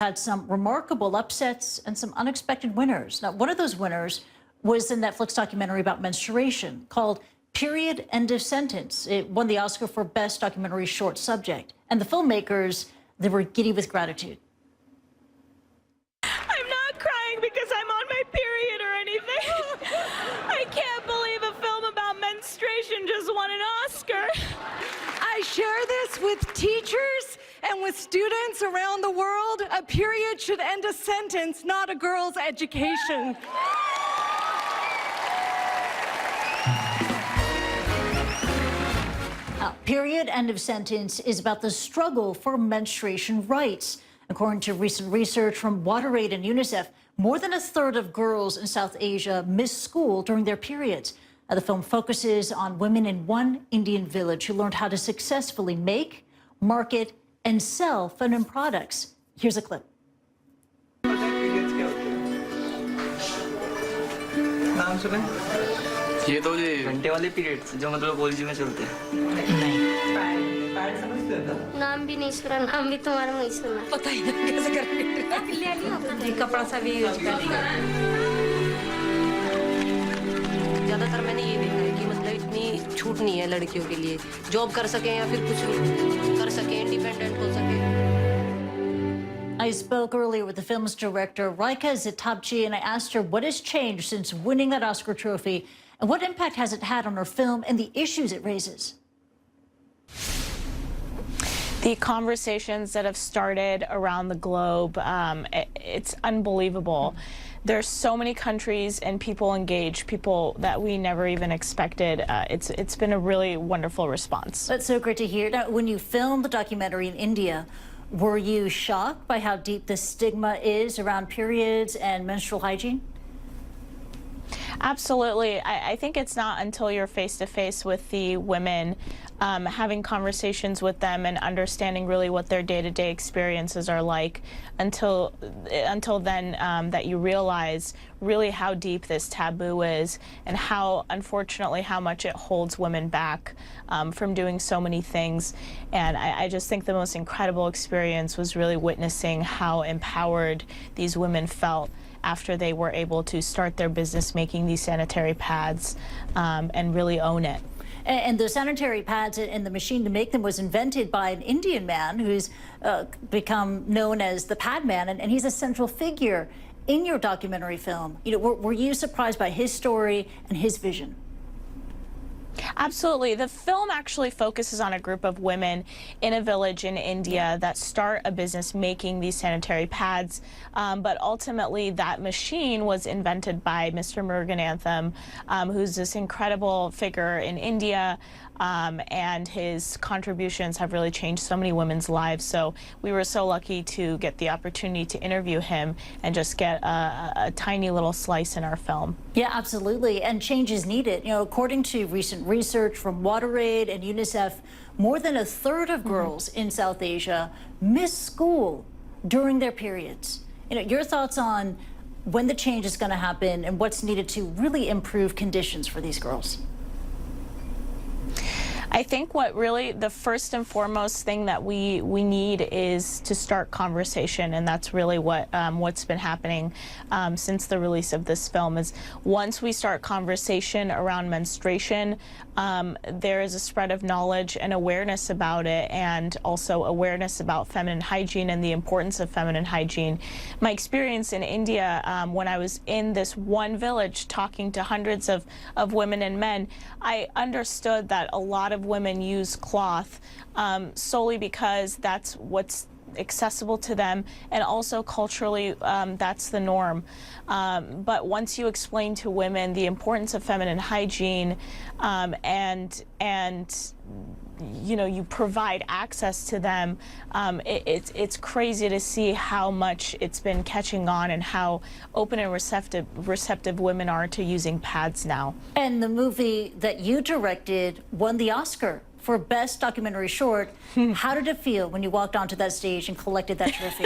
Had some remarkable upsets and some unexpected winners. Now, one of those winners was the Netflix documentary about menstruation called Period, End of Sentence. It won the Oscar for Best Documentary Short Subject. And the filmmakers, they were giddy with gratitude. I'm not crying because I'm on my period or anything. I can't believe a film about menstruation just won an Oscar. I share this with teachers and with students around the world. A period should end a sentence, not a girl's education. Period, End of Sentence is about the struggle for menstruation rights. According to recent research from WaterAid and UNICEF, more than a third of girls in South Asia miss school during their periods. The film focuses on women in one Indian village who learned how to successfully make, market, and sell feminine products. Here's a clip. ये तो ये घंटे वाले periods जो मतलब college में चलते हैं। नाम भी नहीं सुना, नाम भी तुम्हारा नहीं सुना। पता ही नहीं कैसे करेंगे। कपड़ा सा भी यूज करेंगे। ज़्यादातर मैंने ये देखा है कि मतलब इतनी छूट नहीं है लड़कियों के लिए, जॉब कर सकें या फिर कुछ कर सकें, इंडिपेंडेंट हो सकें। I spoke earlier with the film's director, Rayka Zehtabchi, and I asked her what has changed since winning that Oscar trophy and what impact has it had on her film and the issues it raises. The conversations that have started around the globe, it's unbelievable. There's so many countries and people engaged, people that we never even expected. It's been a really wonderful response. That's so great to hear. Now, when you filmed the documentary in India, were you shocked by how deep the stigma is around periods and menstrual hygiene? Absolutely. I think it's not until you're face-to-face with the women, having conversations with them and understanding really what their day-to-day experiences are like, until then that you realize really how deep this taboo is and how, unfortunately, how much it holds women back from doing so many things. And I just think the most incredible experience was really witnessing how empowered these women felt after they were able to start their business making these sanitary pads and really own it. And the sanitary pads and the machine to make them was invented by an Indian man who's become known as the Pad Man, and he's a central figure in your documentary film. You know, were you surprised by his story and his vision? Absolutely. The film actually focuses on a group of women in a village in India that start a business making these sanitary pads, but ultimately that machine was invented by Mr. Muruganantham, who's this incredible figure in India, and his contributions have really changed so many women's lives. So we were so lucky to get the opportunity to interview him and just get a tiny little slice in our film. Yeah, absolutely. And change is needed. You know, according to recent research from WaterAid and UNICEF, more than a third of girls in South Asia miss school during their periods. You know, your thoughts on when the change is going to happen and what's needed to really improve conditions for these girls? I think what really the first and foremost thing that we need is to start conversation, and that's really what's been happening since the release of this film. Is once we start conversation around menstruation, there is a spread of knowledge and awareness about it, and also awareness about feminine hygiene and the importance of feminine hygiene. My experience in India, when I was in this one village talking to hundreds of women and men, I understood that a lot of women use cloth solely because that's what's accessible to them, and also culturally that's the norm. But once you explain to women the importance of feminine hygiene and you know, you provide access to them, it's crazy to see how much it's been catching on and how open and receptive women are to using pads now. And the movie that you directed won the Oscar for Best Documentary Short. How did it feel when you walked onto that stage and collected that trophy?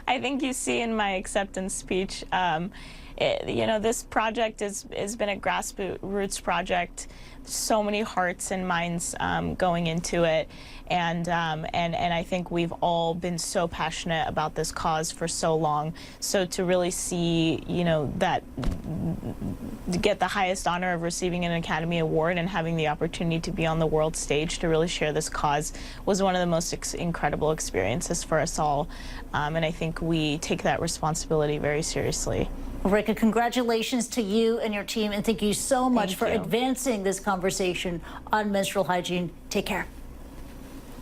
I think you see in my acceptance speech, you know, this project has been a grassroots project. So many hearts and minds going into it, and I think we've all been so passionate about this cause for so long. So to really see, you know, that to get the highest honor of receiving an Academy Award and having the opportunity to be on the world stage to really share this cause was one of the most incredible experiences for us all, and I think we take that responsibility very seriously. Rayka, congratulations to you and your team, and thank you so much for advancing this conversation on menstrual hygiene. Take care.